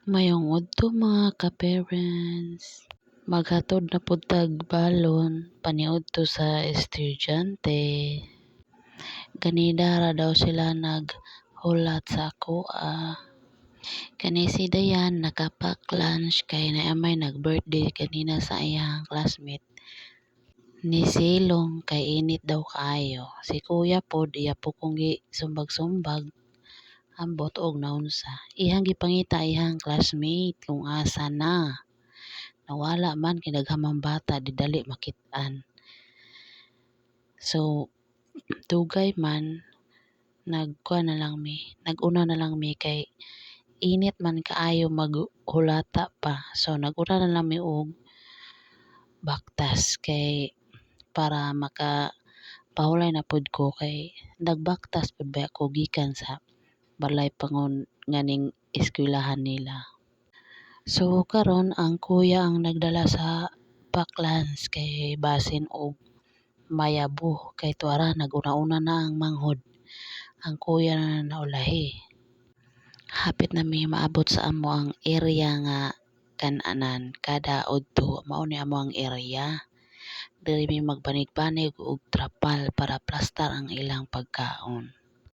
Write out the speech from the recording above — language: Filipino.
Mayong adto mga ka-parents, maghatod na pud tag balon paniudto sa estudyante. Ganina ra daw sila naghulat sa akoa. Kani si Dayan nakapack lunch kay naamay nag-birthday kanina sa iyang classmate. Ni Silong kay init daw kaayo. Si Kuya pod iya po kong sumbag-sumbag ambot og naunsa. Ihang gipangita ihang classmate kung asa na. Nawala man kay daghamang bata di dali makit-an. So dugay man naguna na lang mi kay init man kaayo maghulata pa. So naguna na lang mi og baktas kay para makapahulay na pud ko kay nagbaktas pud ba ako gikan sa balay pangon nganing eskwelahan nila. So karon ang kuya ang nagdala sa pack lunch kay basin og mayabo kay tuara naguna-una na ang manghod. Ang kuya na naulahi. Hapit na mi maabot sa amo ang area nga kan-anan kada udto mao ni amo ang area. Diri mi magbanig-banig og trapal para plastar ang ilang pagkaon.